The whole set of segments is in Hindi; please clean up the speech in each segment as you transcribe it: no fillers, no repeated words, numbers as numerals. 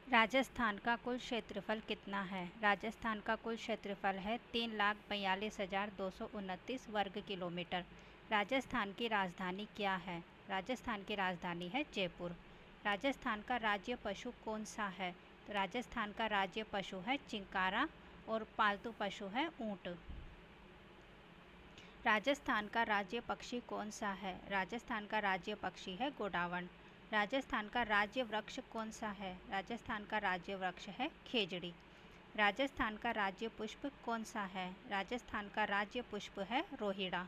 राजस्थान का कुल क्षेत्रफल कितना है? राजस्थान का कुल क्षेत्रफल है 3,42,229 वर्ग किलोमीटर। राजस्थान की राजधानी क्या है? राजस्थान की राजधानी है जयपुर। राजस्थान का राज्य पशु कौन सा है? तो राजस्थान का राज्य पशु है चिंकारा और पालतू पशु है ऊँट। राजस्थान का राज्य पक्षी कौन सा है? राजस्थान का राज्य पक्षी है गोडावण। राजस्थान का राज्य वृक्ष कौन सा है? राजस्थान का राज्य वृक्ष है खेजड़ी। राजस्थान का राज्य पुष्प कौन सा है? राजस्थान का राज्य पुष्प है रोहिड़ा।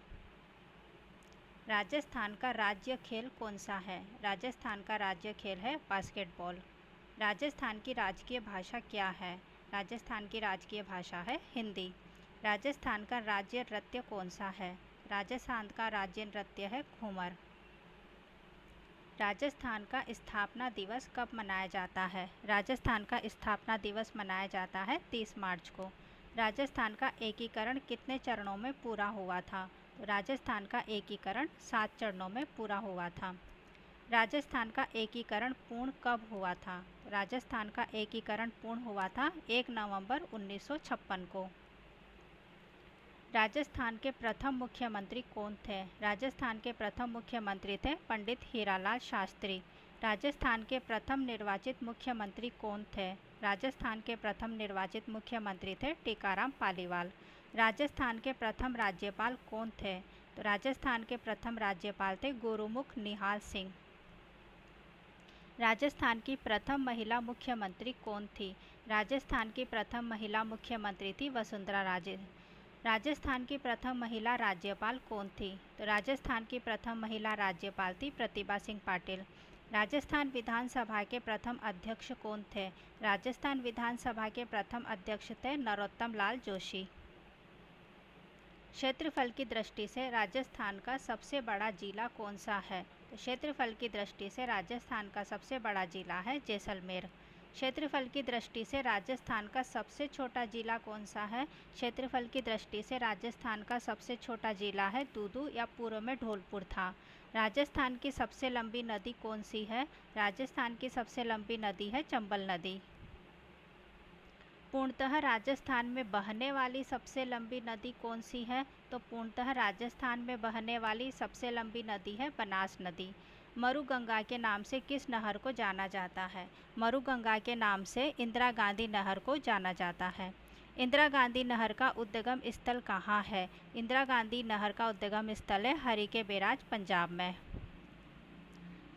राजस्थान का राज्य खेल कौन सा है? राजस्थान का राज्य खेल है बास्केटबॉल। राजस्थान की राजकीय भाषा क्या है? राजस्थान की राजकीय भाषा है हिंदी। राजस्थान का राज्य नृत्य कौन सा है? राजस्थान का राज्य नृत्य है घूमर। राजस्थान का स्थापना दिवस कब मनाया जाता है? राजस्थान का स्थापना दिवस मनाया जाता है 30 मार्च को। राजस्थान का एकीकरण कितने चरणों में पूरा हुआ था? तो राजस्थान का एकीकरण 7 चरणों में पूरा हुआ था। राजस्थान का एकीकरण पूर्ण कब हुआ था? राजस्थान का एकीकरण पूर्ण हुआ था 1 नवंबर 1956 को। राजस्थान के प्रथम मुख्यमंत्री कौन थे? राजस्थान के प्रथम मुख्यमंत्री थे पंडित हीरालाल शास्त्री। राजस्थान के प्रथम निर्वाचित मुख्यमंत्री कौन थे? राजस्थान के प्रथम निर्वाचित मुख्यमंत्री थे टीकाराम पालीवाल। राजस्थान के प्रथम राज्यपाल कौन थे? तो राजस्थान के प्रथम राज्यपाल थे गुरुमुख निहाल सिंह। राजस्थान की प्रथम महिला मुख्यमंत्री कौन थी? राजस्थान की प्रथम महिला मुख्यमंत्री थी वसुंधरा राजे। राजस्थान की प्रथम महिला राज्यपाल कौन थी? तो राजस्थान की प्रथम महिला राज्यपाल थी प्रतिभा सिंह पाटिल। राजस्थान विधानसभा के प्रथम अध्यक्ष कौन थे? राजस्थान विधानसभा के प्रथम अध्यक्ष थे नरोत्तम लाल जोशी। क्षेत्रफल की दृष्टि से राजस्थान का सबसे बड़ा जिला कौन सा है? तो क्षेत्रफल की दृष्टि से राजस्थान का सबसे बड़ा जिला है जैसलमेर। क्षेत्रफल की दृष्टि से राजस्थान का सबसे छोटा जिला कौन सा है? क्षेत्रफल की दृष्टि से राजस्थान का सबसे छोटा जिला है दूदू या पूर्व में धौलपुर था। राजस्थान की सबसे लंबी नदी कौन सी है? राजस्थान की सबसे लंबी नदी है चंबल नदी। पूर्णतः राजस्थान में बहने वाली सबसे लंबी नदी कौन सी है? तो पूर्णतः राजस्थान में बहने वाली सबसे लंबी नदी है बनास नदी। मरुगंगा के नाम से किस नहर को जाना जाता है? मरुगंगा के नाम से इंदिरा गांधी नहर को जाना जाता है। इंदिरा गांधी नहर का उद्गम स्थल कहाँ है? इंदिरा गांधी नहर का उद्गम स्थल है हरिके बैराज पंजाब में।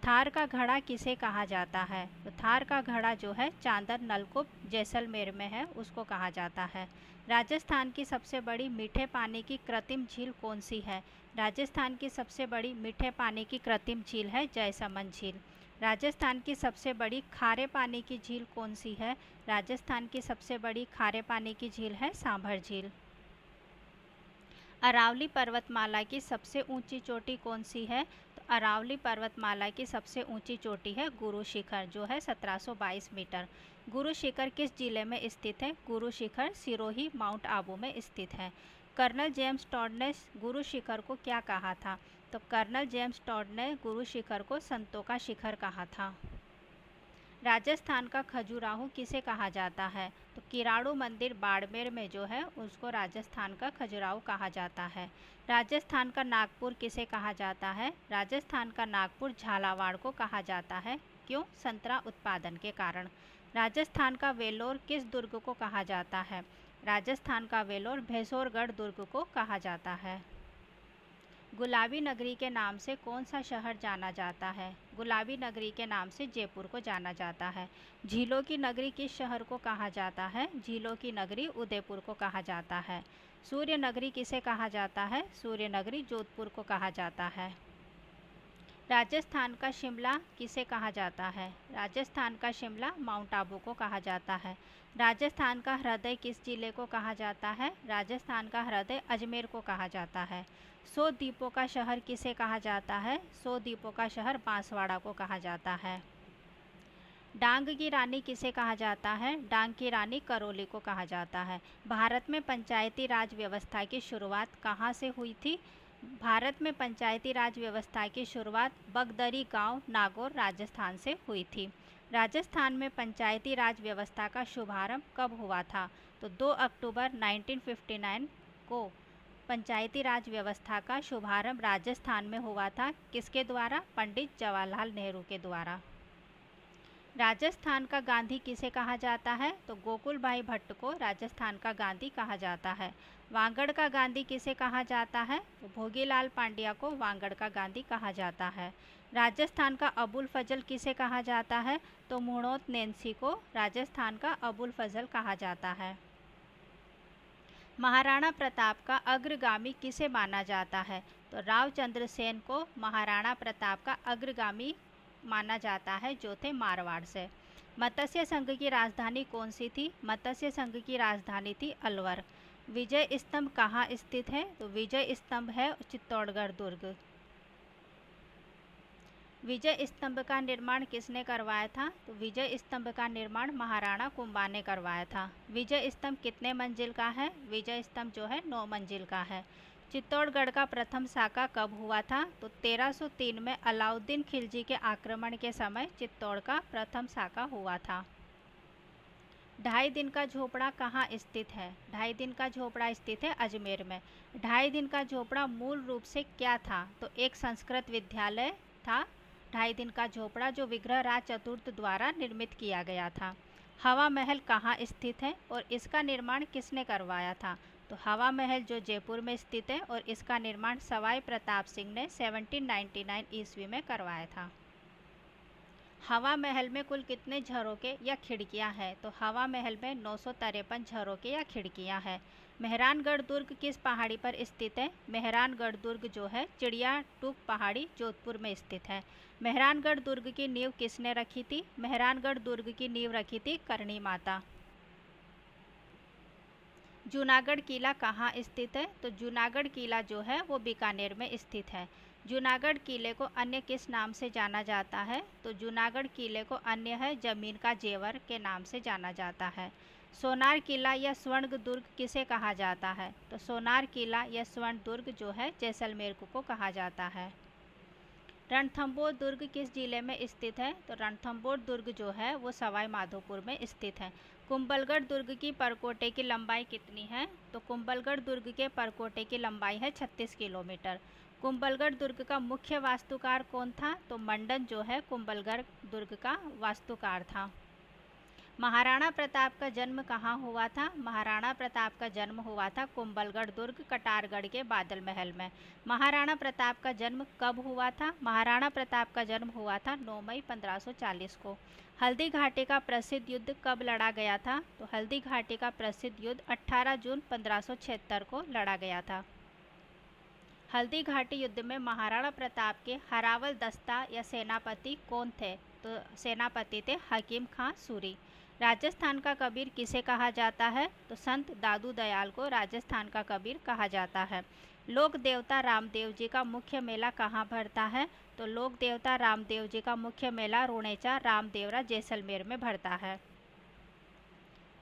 थार का घड़ा किसे कहा जाता है? तो थार का घड़ा जो है चांदर नलकूप जैसलमेर में है उसको कहा जाता है। राजस्थान की सबसे बड़ी मीठे पानी की कृत्रिम झील कौन सी है? राजस्थान की सबसे बड़ी मीठे पानी की कृत्रिम झील है जयसमंद झील। राजस्थान की सबसे बड़ी खारे पानी की झील कौन सी है? राजस्थान की सबसे बड़ी खारे पानी की झील है सांभर झील। अरावली पर्वतमाला की सबसे ऊंची चोटी कौन सी है? तो अरावली पर्वतमाला की सबसे ऊंची चोटी है गुरु शिखर जो है 1722 मीटर। गुरु शिखर किस जिले में स्थित है? गुरु शिखर सिरोही माउंट आबू में स्थित है। कर्नल जेम्स टॉड ने गुरु शिखर को क्या कहा था? तो कर्नल जेम्स टॉड ने गुरु शिखर को संतों का शिखर कहा था। राजस्थान का खजुराहो किसे कहा जाता है? तो किराड़ू मंदिर बाड़मेर में जो है उसको राजस्थान का खजुराहो कहा जाता है। राजस्थान का नागपुर किसे कहा जाता है? राजस्थान का नागपुर झालावाड़ को कहा जाता है। क्यों? संतरा उत्पादन के कारण। राजस्थान का वेलोर किस दुर्ग को कहा जाता है? राजस्थान का वेलोर भैंसोरगढ़ दुर्ग को कहा जाता है। गुलाबी नगरी के नाम से कौन सा शहर जाना जाता है? गुलाबी नगरी के नाम से जयपुर को जाना जाता है। झीलों की नगरी किस शहर को कहा जाता है? झीलों की नगरी उदयपुर को कहा जाता है। सूर्य नगरी किसे कहा जाता है? सूर्य नगरी जोधपुर को कहा जाता है। राजस्थान का शिमला किसे कहा जाता है? राजस्थान का शिमला माउंट आबू को कहा जाता है। राजस्थान का हृदय किस जिले को कहा जाता है? राजस्थान का हृदय अजमेर को कहा जाता है। 100 द्वीपों का शहर किसे कहा जाता है? 100 द्वीपों का शहर बांसवाड़ा को कहा जाता है। डांग की रानी किसे कहा जाता है? डांग की रानी करौली को कहा जाता है। भारत में पंचायती राज व्यवस्था की शुरुआत कहाँ से हुई थी? भारत में पंचायती राज व्यवस्था की शुरुआत बगदरी गांव नागौर राजस्थान से हुई थी। राजस्थान में पंचायती राज व्यवस्था का शुभारंभ कब हुआ था? तो 2 अक्टूबर 1959 को पंचायती राज व्यवस्था का शुभारंभ राजस्थान में हुआ था। किसके द्वारा? पंडित जवाहरलाल नेहरू के द्वारा। राजस्थान का गांधी किसे कहा जाता है? तो गोकुल भाई भट्ट को राजस्थान का गांधी कहा जाता है। वागड़ का गांधी किसे कहा जाता है? तो भोगीलाल पांड्या को वागड़ का गांधी कहा जाता है। राजस्थान का अबुल फजल किसे कहा जाता है? तो मुड़ौत नैन्सी को राजस्थान का अबुल फजल कहा जाता है। महाराणा प्रताप का अग्रगामी किसे माना जाता है? तो रावचंद्र सेन को महाराणा प्रताप का अग्रगामी माना जाता है, जो थे मारवाड़ से। मत्स्य संघ की राजधानी कौन सी थी? मत्स्य संघ की राजधानी थी अलवर। विजय स्तंभ कहाँ स्थित है? तो विजय स्तंभ है चित्तौड़गढ़ दुर्ग। विजय स्तंभ का निर्माण किसने करवाया था? तो विजय स्तंभ का निर्माण महाराणा कुंभा ने करवाया था। विजय स्तंभ कितने मंजिल का है? विजय स्तंभ जो है 9 मंजिल का है। चित्तौड़गढ़ का प्रथम साका कब हुआ था? तो 1303 में अलाउद्दीन खिलजी के आक्रमण के समय चित्तौड़ का प्रथम साका हुआ था। 2.5 दिन का झोपड़ा कहाँ स्थित है? 2.5 दिन का झोपड़ा स्थित है अजमेर में। 2.5 दिन का झोपड़ा मूल रूप से क्या था? तो एक संस्कृत विद्यालय था 2.5 दिन का झोपड़ा, जो विग्रहराज चतुर्थ द्वारा निर्मित किया गया था। हवा महल कहाँ स्थित है और इसका निर्माण किसने करवाया था? तो हवा महल जो जयपुर में स्थित है और इसका निर्माण सवाई प्रताप सिंह ने 1799 ईस्वी में करवाया था। हवा महल में कुल कितने झरोके या खिड़कियां हैं? तो हवा महल में 953 झरोके या खिड़कियां हैं। मेहरानगढ़ दुर्ग किस पहाड़ी पर स्थित है? मेहरानगढ़ दुर्ग जो है चिड़िया टूक पहाड़ी जोधपुर में स्थित है। मेहरानगढ़ दुर्ग की नींव किसने रखी थी? मेहरानगढ़ दुर्ग की नींव रखी थी करणी माता। जूनागढ़ किला कहाँ स्थित है? तो जूनागढ़ किला जो है वो बीकानेर में स्थित है। जूनागढ़ किले को अन्य किस नाम से जाना जाता है? तो जूनागढ़ किले को अन्य है जमीन का जेवर के नाम से जाना जाता है। सोनार किला या स्वर्ण दुर्ग किसे कहा जाता है? तो सोनार किला या स्वर्ण दुर्ग जो है जैसलमेर को कहा जाता है। रणथंभौर दुर्ग किस जिले में स्थित है? तो रणथंभौर दुर्ग जो है वो सवाई माधोपुर में स्थित है। कुंभलगढ़ दुर्ग की परकोटे की लंबाई कितनी है? तो कुंभलगढ़ दुर्ग के परकोटे की लंबाई है 36 किलोमीटर। कुंभलगढ़ दुर्ग का मुख्य वास्तुकार कौन था? तो मंडन जो है कुंभलगढ़ दुर्ग का वास्तुकार था। महाराणा प्रताप का जन्म कहाँ हुआ था? महाराणा प्रताप का जन्म हुआ था कुंभलगढ़ दुर्ग कटारगढ़ के बादल महल में। महाराणा प्रताप का जन्म कब हुआ था? महाराणा प्रताप का जन्म हुआ था 9 मई 1540 को। हल्दी घाटी का प्रसिद्ध युद्ध कब लड़ा गया था? तो हल्दी घाटी का प्रसिद्ध युद्ध 18 जून 1576 को लड़ा गया था। हल्दी घाटी युद्ध में महाराणा प्रताप के हरावल दस्ता या सेनापति कौन थे? तो सेनापति थे हकीम खां सूरी। राजस्थान का कबीर किसे कहा जाता है? तो संत दादू दयाल को राजस्थान का कबीर कहा जाता है। लोक देवता रामदेव जी का मुख्य मेला कहाँ भरता है? तो लोक देवता रामदेव जी का मुख्य मेला रुणेचा रामदेवरा जैसलमेर में भरता है।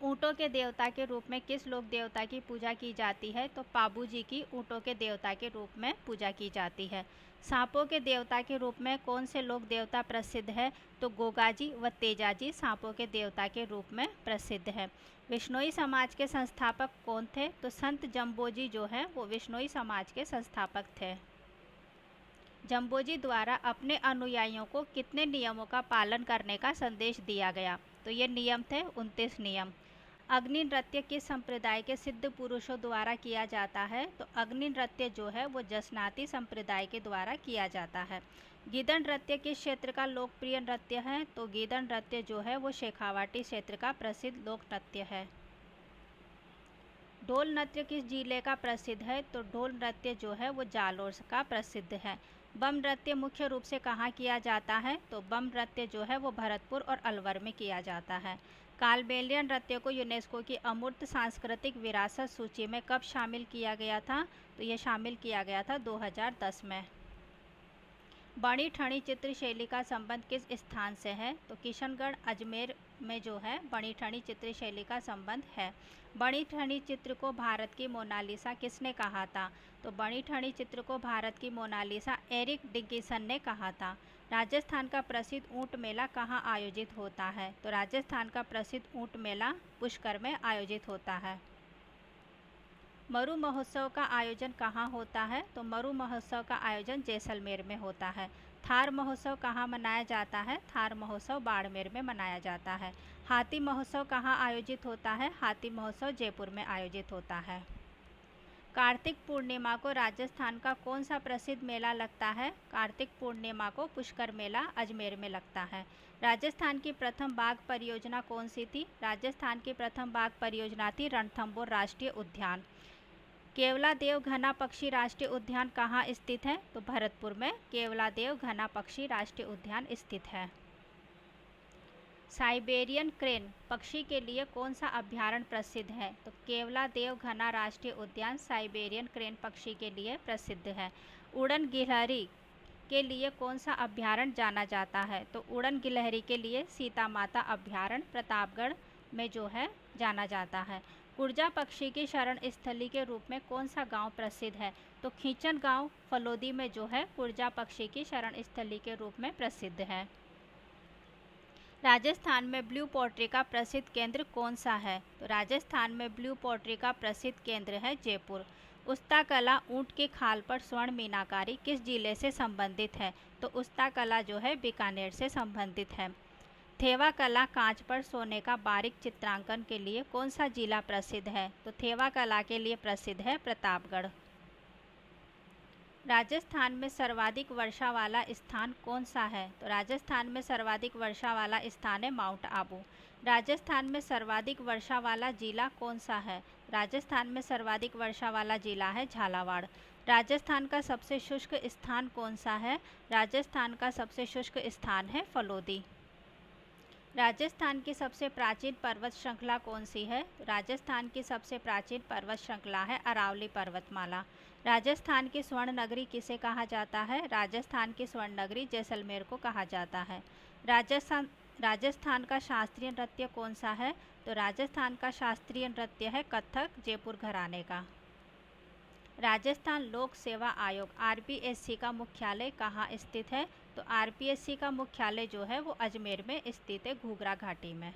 ऊँटों के देवता के रूप में किस लोक देवता की पूजा की जाती है? तो पाबू जी की ऊँटों के देवता के रूप में पूजा की जाती है। सांपों के देवता के रूप में कौन से लोक देवता प्रसिद्ध है? तो गोगाजी व तेजाजी सांपों के देवता के रूप में प्रसिद्ध है। विश्नोई समाज के संस्थापक कौन थे? तो संत जम्बोजी जो है वो विश्नोई समाज के संस्थापक थे। जम्बोजी द्वारा अपने अनुयायियों को कितने नियमों का पालन करने का संदेश दिया गया? तो ये नियम थे 29 नियम। अग्नि नृत्य किस संप्रदाय के सिद्ध पुरुषों द्वारा किया जाता है? तो अग्नि नृत्य जो है वो जसनाती संप्रदाय के द्वारा किया जाता है। गीदड़ नृत्य किस क्षेत्र का लोकप्रिय नृत्य है? तो गीदड़ नृत्य जो है वो शेखावाटी क्षेत्र का प्रसिद्ध लोक नृत्य है। ढोल नृत्य किस जिले का प्रसिद्ध है? तो ढोल नृत्य जो है वो जालोर का प्रसिद्ध है। बम नृत्य मुख्य रूप से कहाँ किया जाता है? तो बम नृत्य जो है वो भरतपुर और अलवर में किया जाता है। कालबेलिया नृत्य को यूनेस्को की अमूर्त सांस्कृतिक विरासत सूची में कब शामिल किया गया था? तो ये शामिल किया गया था 2010 में। बणी ठणी चित्र शैली का संबंध किस स्थान से है? तो किशनगढ़ अजमेर में जो है बणी ठणी चित्र शैली का संबंध है। बणी ठणी चित्र को भारत की मोनालिसा किसने कहा था? तो बणी ठणी चित्र को भारत की मोनालिसा एरिक डिकिंसन ने कहा था। राजस्थान का प्रसिद्ध ऊंट मेला कहाँ आयोजित होता है? तो राजस्थान का प्रसिद्ध ऊंट मेला पुष्कर में आयोजित होता है। मरु महोत्सव का आयोजन कहाँ होता है? तो मरु महोत्सव का आयोजन जैसलमेर में होता है। थार महोत्सव कहाँ मनाया जाता है? थार महोत्सव बाड़मेर में मनाया जाता है। हाथी महोत्सव कहाँ आयोजित होता है? हाथी महोत्सव जयपुर में आयोजित होता है। कार्तिक पूर्णिमा को राजस्थान का कौन सा प्रसिद्ध मेला लगता है? कार्तिक पूर्णिमा को पुष्कर मेला अजमेर में लगता है। राजस्थान की प्रथम बाघ परियोजना कौन सी थी? राजस्थान की प्रथम बाघ परियोजना थी रणथंभौर राष्ट्रीय उद्यान। केवलादेव घना पक्षी राष्ट्रीय उद्यान कहाँ स्थित है? तो भरतपुर में केवलादेव घना पक्षी राष्ट्रीय उद्यान स्थित है। साइबेरियन क्रेन पक्षी के लिए कौन सा अभयारण्य प्रसिद्ध है? तो केवलादेव घना राष्ट्रीय उद्यान साइबेरियन क्रेन पक्षी के लिए प्रसिद्ध है। उड़न गिलहरी के लिए कौन सा अभयारण्य जाना जाता है? तो उड़न गिलहरी के लिए सीता माता अभयारण्य प्रतापगढ़ में जो है जाना जाता है। कुर्जा पक्षी की शरण स्थली के रूप में कौन सा गांव प्रसिद्ध है? तो खींचन गांव फलोदी में जो है कुर्जा पक्षी की शरण स्थली के रूप में प्रसिद्ध है। राजस्थान में ब्लू पोट्री का प्रसिद्ध केंद्र कौन सा है? तो राजस्थान में ब्लू पोट्री का प्रसिद्ध केंद्र है जयपुर। उस्ता कला ऊँट की खाल पर स्वर्ण मीनाकारी किस जिले से संबंधित है? तो उस्ता कला जो है बीकानेर से संबंधित है। थेवा कला कांच पर सोने का बारीक चित्रांकन के लिए कौन सा जिला प्रसिद्ध है? तो थेवा कला के लिए प्रसिद्ध है प्रतापगढ़। राजस्थान में सर्वाधिक वर्षा वाला स्थान कौन सा है? तो राजस्थान में सर्वाधिक वर्षा वाला स्थान है माउंट आबू। राजस्थान में सर्वाधिक वर्षा वाला जिला कौन सा है? राजस्थान में सर्वाधिक वर्षा वाला जिला है झालावाड़। राजस्थान का सबसे शुष्क स्थान कौन सा है? राजस्थान का सबसे शुष्क स्थान है फलोदी। राजस्थान की सबसे प्राचीन पर्वत श्रृंखला कौन सी है? राजस्थान की सबसे प्राचीन पर्वत श्रृंखला है अरावली पर्वतमाला। राजस्थान की स्वर्ण नगरी किसे कहा जाता है? राजस्थान की स्वर्ण नगरी जैसलमेर को कहा जाता है। राजस्थान का शास्त्रीय नृत्य कौन सा है? तो राजस्थान का शास्त्रीय नृत्य है कथक जयपुर घराने का। राजस्थान लोक सेवा आयोग आरपीएससी का मुख्यालय कहाँ स्थित है? तो आरपीएससी का मुख्यालय जो है वो अजमेर में स्थित है घूघरा घाटी में।